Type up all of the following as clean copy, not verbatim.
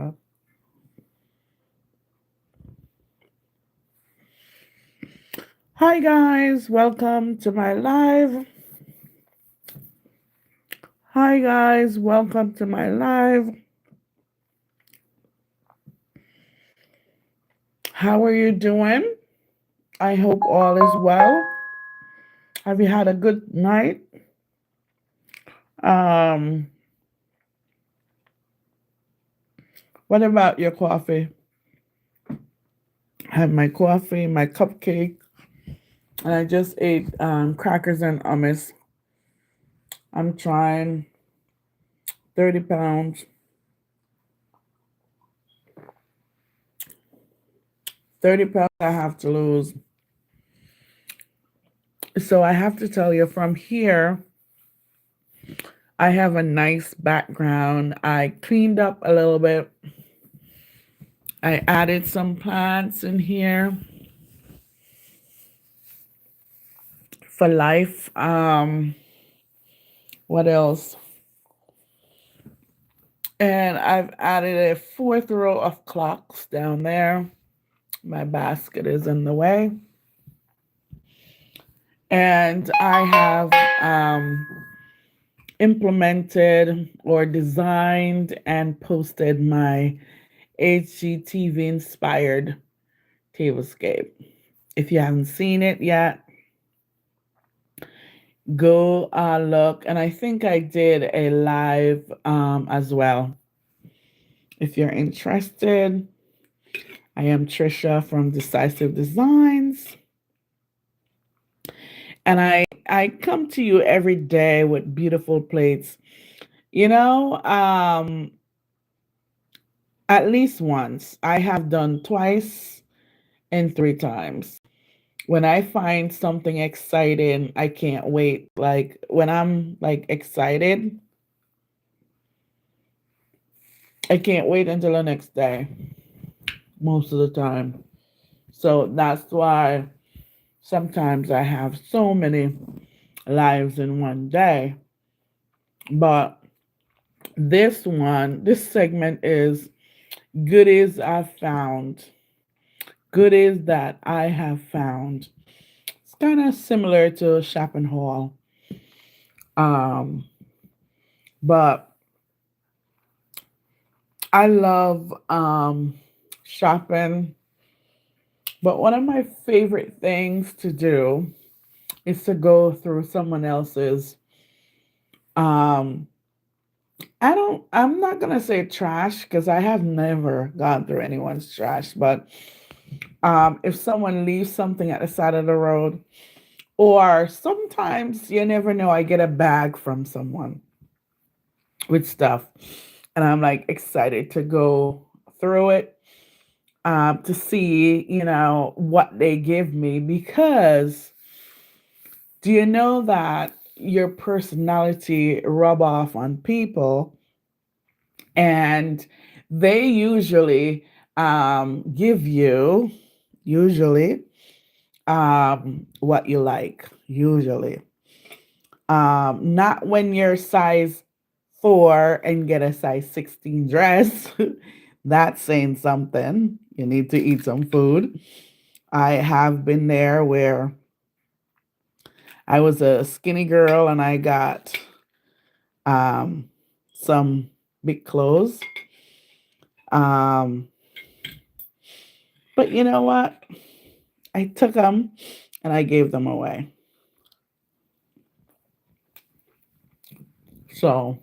stuff. Hi guys, welcome to my live. Hi guys, welcome to my live. How are you doing? I hope all is well. Have you had a good night? Um, what about your coffee? I had my coffee, my cupcake, and I just ate crackers and hummus. I'm trying 30 pounds. 30 pounds I have to lose. So I have to tell you from here, I have a nice background. I cleaned up a little bit. I added some plants in here for life. What else? And I've added a fourth row of clocks down there. My basket is in the way. And I have implemented or designed and posted my HGTV inspired tablescape. If you haven't seen it yet, go look. And I think I did a live as well. If you're interested, I am Trisha from Decisive Designs. And I come to you every day with beautiful plates. You know, at least once. I have done twice and three times. When I find something exciting, I can't wait. Like when I'm like excited, I can't wait until the next day most of the time. So that's why sometimes I have so many lives in one day. But this segment is goodies I've found, goodies that I have found. It's kind of similar to shopping haul. Um, but I love shopping. But one of my favorite things to do is to go through someone else's um I'm not gonna say trash because I have never gone through anyone's trash, but if someone leaves something at the side of the road, or sometimes you never know, I get a bag from someone with stuff, and I'm like excited to go through it to see, what they give me because do you know that your personality rub off on people and they usually give you usually what you like usually not when you're size 4 and get a size 16 dress. That's saying something. You need to eat some food. I have been there where I was a skinny girl and I got um, some big clothes. Um, but you know what? I took them and I gave them away. So,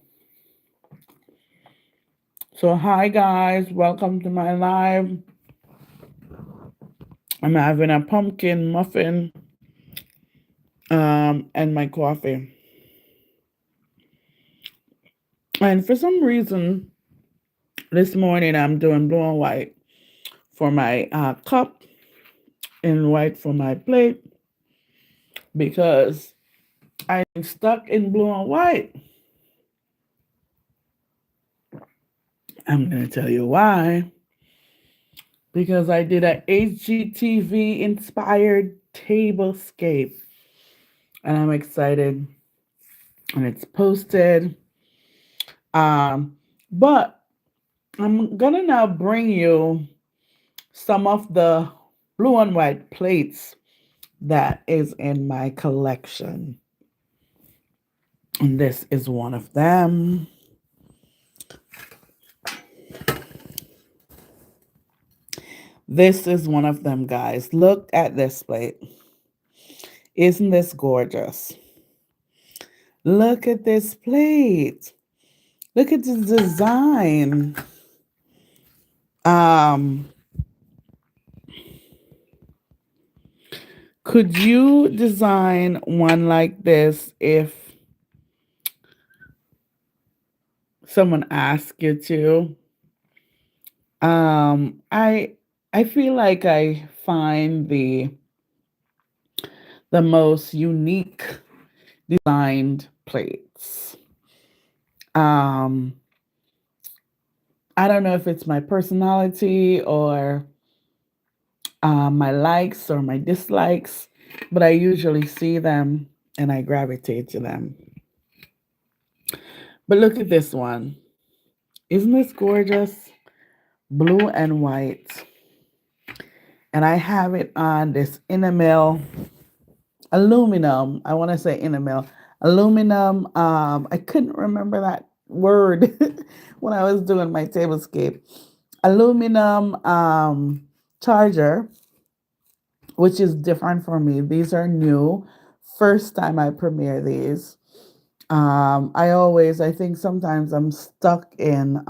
so hi guys, welcome to my live. I'm having a pumpkin muffin and my coffee. And for some reason, this morning I'm doing blue and white for my cup and white for my plate because I'm stuck in blue and white. I'm going to tell you why. Because I did a HGTV inspired tablescape. And I'm excited. And it's posted. But I'm gonna now bring you some of the blue and white plates that is in my collection. And this is one of them. This is one of them, guys. Look at this plate. Isn't this gorgeous? Look at this plate. Look at the design. Um, could you design one like this if someone asked you to? I feel like I find the most unique designed plates. Um, I don't know if it's my personality or my likes or my dislikes, but I usually see them and I gravitate to them. But look at this one. Isn't this gorgeous? Blue and white. And I have it on this enamel aluminum. I want to say enamel aluminum. I couldn't remember that word when I was doing my tablescape. Aluminum charger, which is different for me. These are new. First time I premiere these. I think sometimes I'm stuck in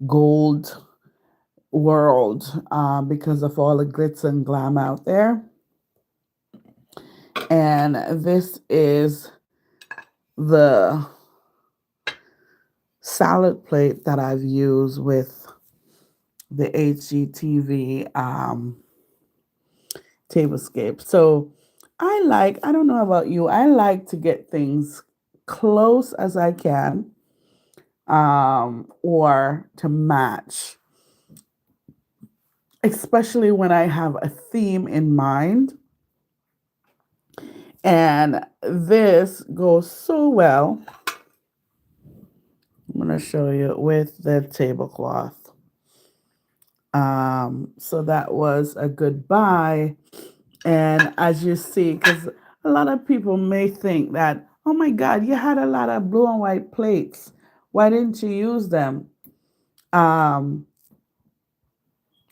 gold world because of all the glitz and glam out there. And this is the salad plate that I've used with the HGTV tablescape. So I don't know about you, I like to get things close as I can or to match, especially when I have a theme in mind. And this goes so well. I'm going to show you with the tablecloth. So that was a good buy. And as you see, because a lot of people may think that, oh my God, you had a lot of blue and white plates. Why didn't you use them? Um,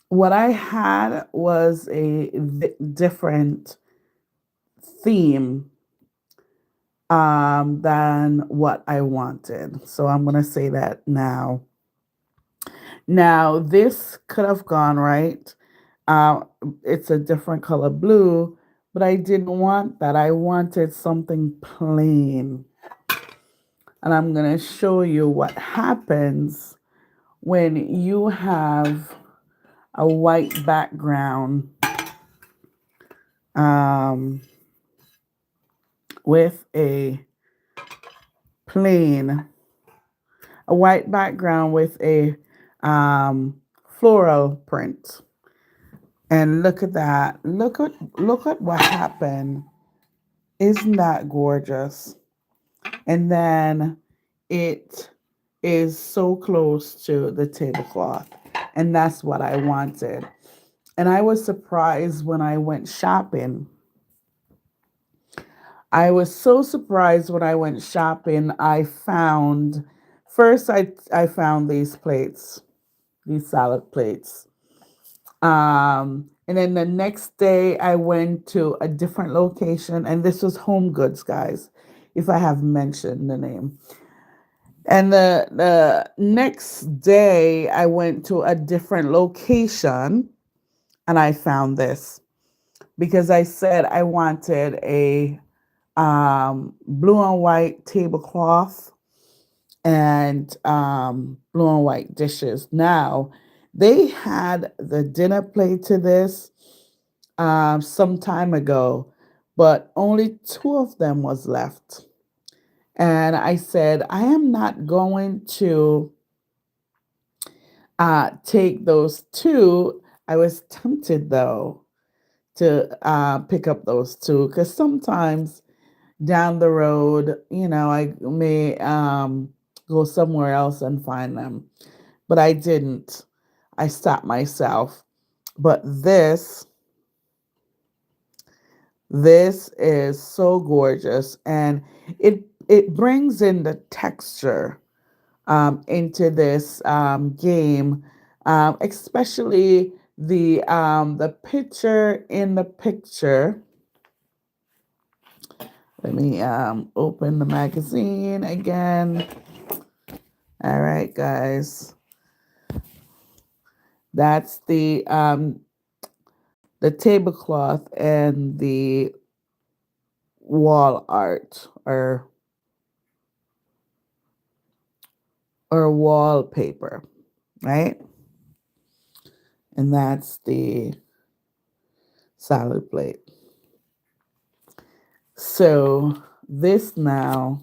what I had was a different theme than what I wanted. So I'm going to say that now. Now, this could have gone right. Uh, it's a different color blue, but I didn't want that. I wanted something plain. And I'm going to show you what happens when you have a white background um, with plain, a white background with a floral print. And look at that. Look at what happened. Isn't that gorgeous? And then it is so close to the tablecloth. And that's what I wanted. And I was surprised when I went shopping. I was so surprised when I went shopping. I found these plates, these salad plates. And then the next day I went to a different location, and this was Home Goods, guys, if I have mentioned the name. And the next day I went to a different location and I found this because I said I wanted a blue and white tablecloth and blue and white dishes. Now, they had the dinner plate to this some time ago, but only two of them was left. And I said, I am not going to take those two. I was tempted though to pick up those two because sometimes down the road, I may go somewhere else and find them. but I didn't. I stopped myself. But this is so gorgeous, and it brings in the texture into this game, especially the picture in the picture. Let me open the magazine again. All right, guys. That's the tablecloth and the wall art or wallpaper, right? And that's the salad plate. So this now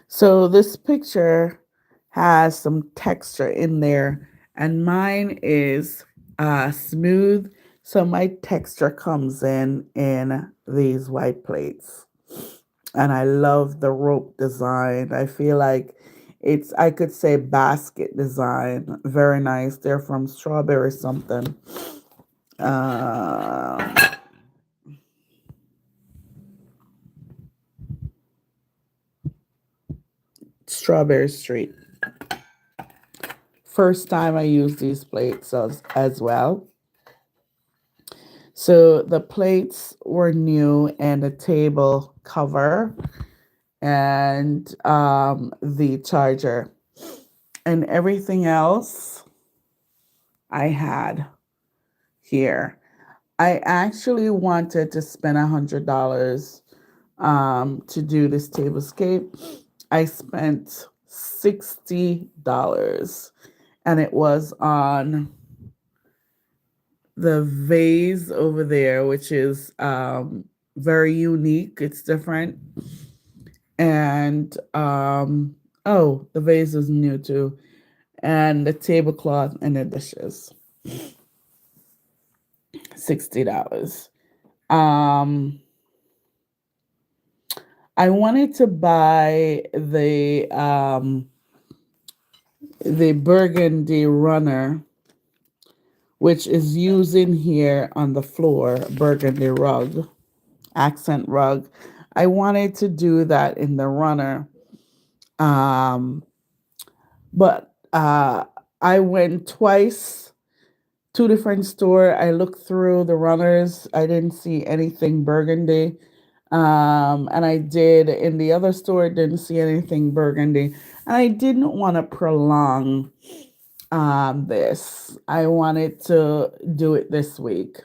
so this picture has some texture in there, and mine is smooth, so my texture comes in these white plates. And I love the rope design. I feel like I could say basket design. Very nice. They're from Strawberry something. Uh, Strawberry Street. First time I used these plates as well. So the plates were new, and the table cover and the charger and everything else I had here. I actually wanted to spend $100 to do this tablescape. I spent $60, and it was on the vase over there, which is very unique. It's different. And oh, the vase is new too. And the tablecloth and the dishes. $60. Um I wanted to buy the burgundy runner, which is used in here on the floor, burgundy rug, accent rug. I wanted to do that in the runner. Um, but I went twice, two different store. I looked through the runners. I didn't see anything burgundy. And I did in the other store, didn't see anything burgundy. And I didn't want to prolong this. I wanted to do it this week,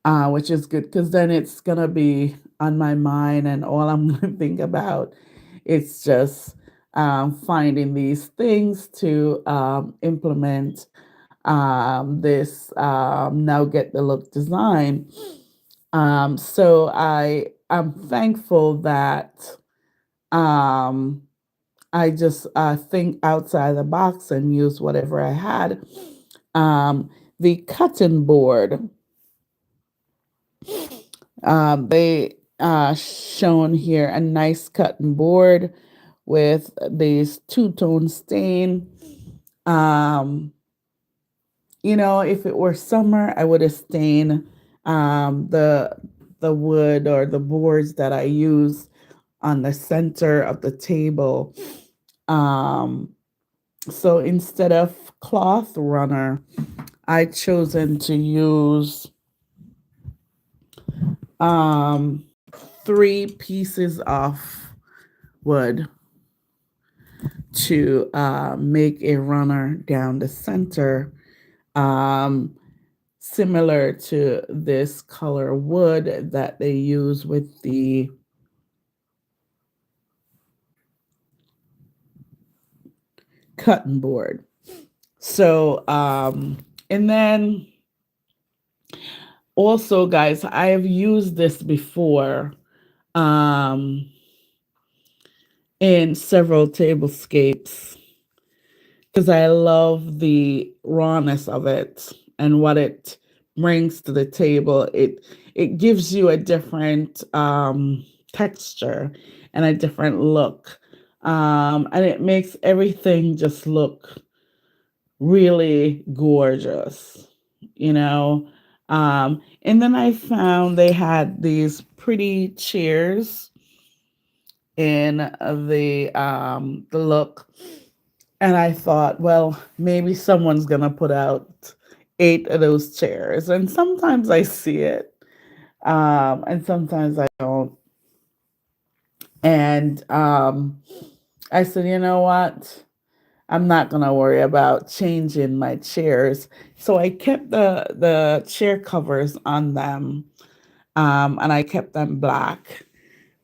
which is good because then it's gonna be on my mind, and all I'm gonna think about it's just finding these things to implement this now get the look design. So I'm thankful that um, I just think outside the box and use whatever I had. The cutting board, they shown here a nice cutting board with these two-tone stain. Um, if it were summer, I would have stained the wood or the boards that I use on the center of the table. Um, so instead of cloth runner, I chosen to use um, 3 pieces of wood to make a runner down the center, similar to this color wood that they use with the cutting board. So, and then also, guys, I have used this before in several tablescapes. because I love the rawness of it and what it brings to the table. It gives you a different texture and a different look, and it makes everything just look really gorgeous, you know. And then I found they had these pretty chairs in the look, and I thought, well, maybe someone's gonna put out 8 of those chairs. And sometimes I see it, and sometimes I don't. And I said, you know what? I'm not gonna worry about changing my chairs. So I kept the chair covers on them, and I kept them black.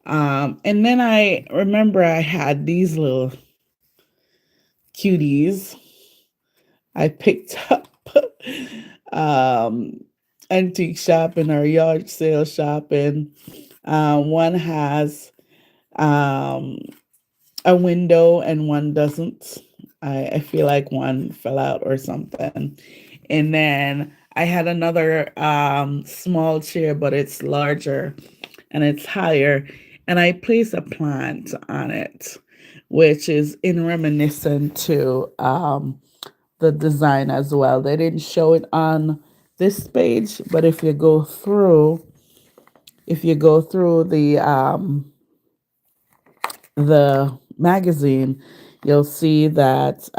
And then I remember I had these little cuties I picked up um, antique shopping or yard sale shopping. One has um, a window and one doesn't. I feel like one fell out or something. And then I had another small chair, but it's larger and it's higher. And I place a plant on it, which is in reminiscent to the design as well. They didn't show it on this page, but if you go through the magazine, you'll see that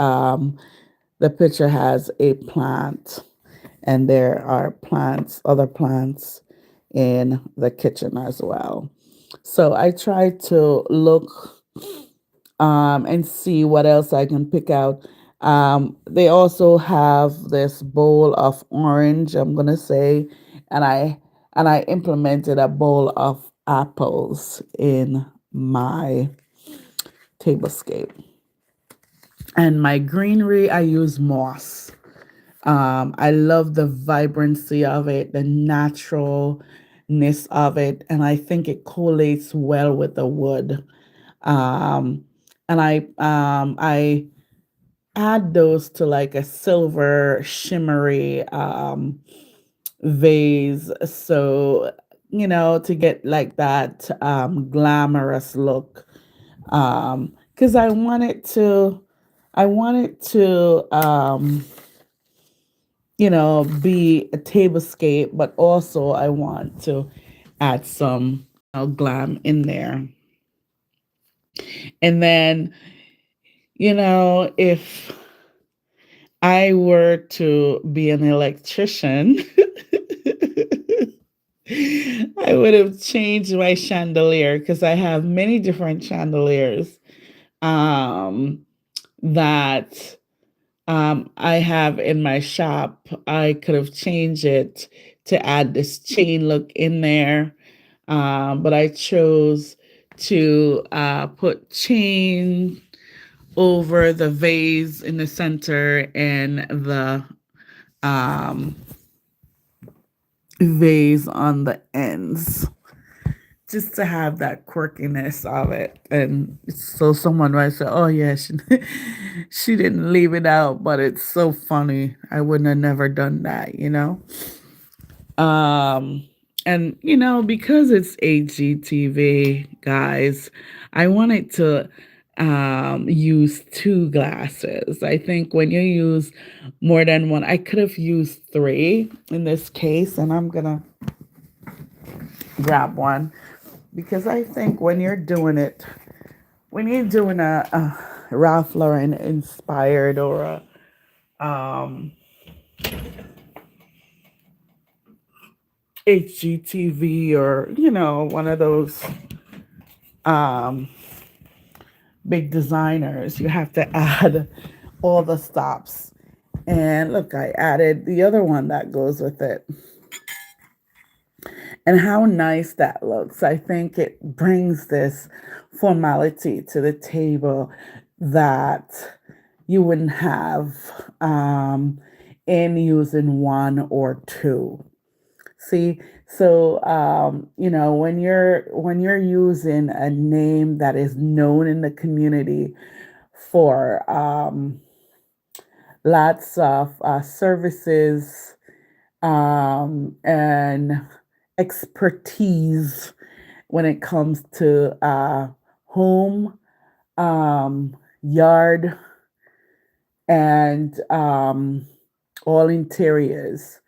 the picture has a plant, and there are other plants in the kitchen as well. So I try to look and see what else I can pick out. They also have this bowl of orange, I'm gonna say, and I implemented a bowl of apples in my tablescape. And my greenery, I use moss. I love the vibrancy of it, the naturalness of it, and I think it collates well with the wood. Um, and I add those to like a silver shimmery vase, so to get like that glamorous look. Because I want it to be a tablescape, but also I want to add some glam in there. And then, if I were to be an electrician, I would have changed my chandelier because I have many different chandeliers um, that I have in my shop. I could have changed it to add this chain look in there, but I chose to put chain over the vase in the center and the um, vase on the ends, just to have that quirkiness of it. And so someone might say, "Oh yeah, she didn't leave it out," but it's so funny. I wouldn't have never done that. Um, and because it's HGTV, guys, I wanted to use 2 glasses. I think when you use more than one, I could have used 3 in this case, and I'm gonna grab one because I think when you're doing a Ralph Lauren inspired or a HGTV or one of those um, big designers, you have to add all the stops. And look, I added the other one that goes with it. And how nice that looks. I think it brings this formality to the table that you wouldn't have in using 1 or 2. See, so when you're using a name that is known in the community for lots of services and expertise when it comes to home, yard, and all interiors.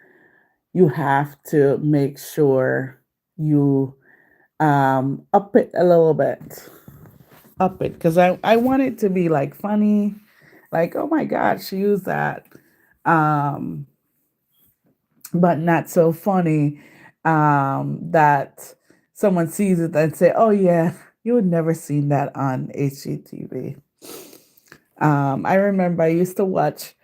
You have to make sure you up it a little bit, up it, because I want it to be like funny, like, oh my God, she used that. Um, but not so funny that someone sees it and say, "Oh yeah, you would never seen that on HGTV." I remember I used to watch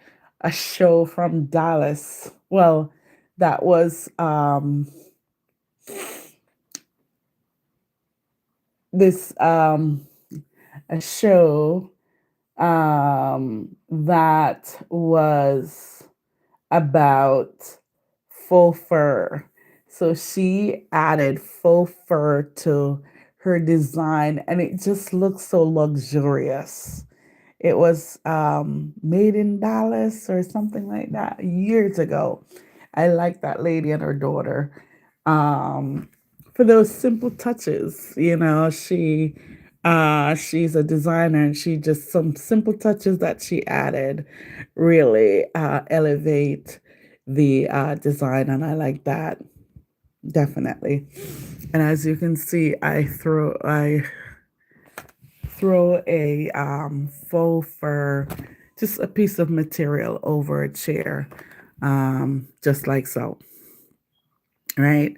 a show from Dallas. Well, that was this a show that was about faux fur. So she added faux fur to her design and it just looks so luxurious. It was made in Dallas or something like that years ago. I like that lady and her daughter um, for those simple touches. She's a designer and she just some simple touches that she added really elevate the design, and I like that definitely. And as you can see, I throw a faux fur, just a piece of material over a chair, just like so, right?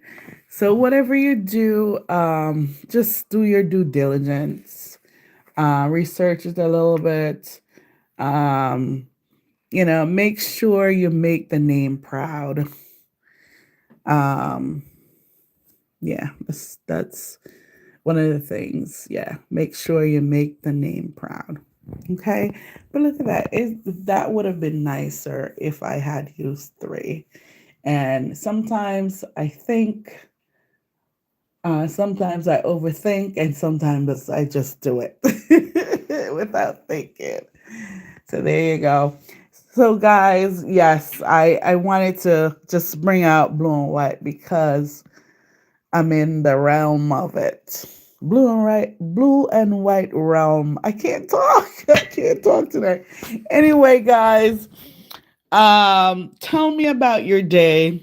So whatever you do, just do your due diligence, research it a little bit, um, make sure you make the name proud. Um, yeah, that's one of the things. Yeah, make sure you make the name proud. Okay, but look at that. That would have been nicer if I had used three. And sometimes I overthink, and sometimes I just do it without thinking. So there you go. So guys, yes, I wanted to just bring out blue and white because I'm in the realm of it. Blue and white realm. I can't talk. I can't talk today. Anyway, guys, tell me about your day.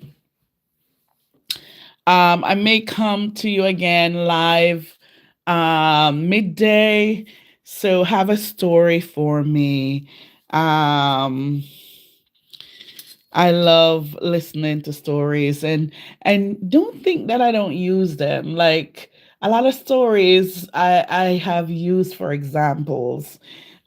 I may come to you again live midday. So have a story for me. Um, I love listening to stories, and don't think that I don't use them. Like a lot of stories I have used for examples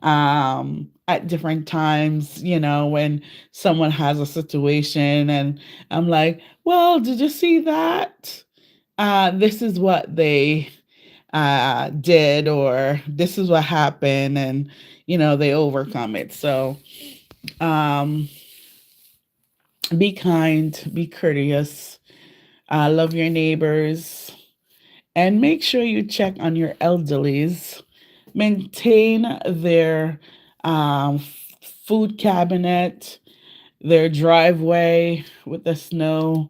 at different times, when someone has a situation and I'm like, "Well, did you see that? This is what they did, or this is what happened, and they overcome it." So, um be kind, be courteous, love your neighbors, and make sure you check on your elderlies. Maintain their food cabinet, their driveway with the snow.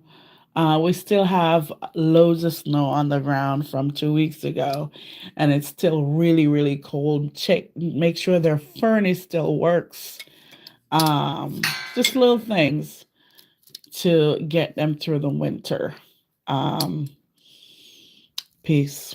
We still have loads of snow on the ground from 2 weeks ago, and it's still really, really cold. Make sure their furnace still works. Um, just little things to get them through the winter. Um, Peace.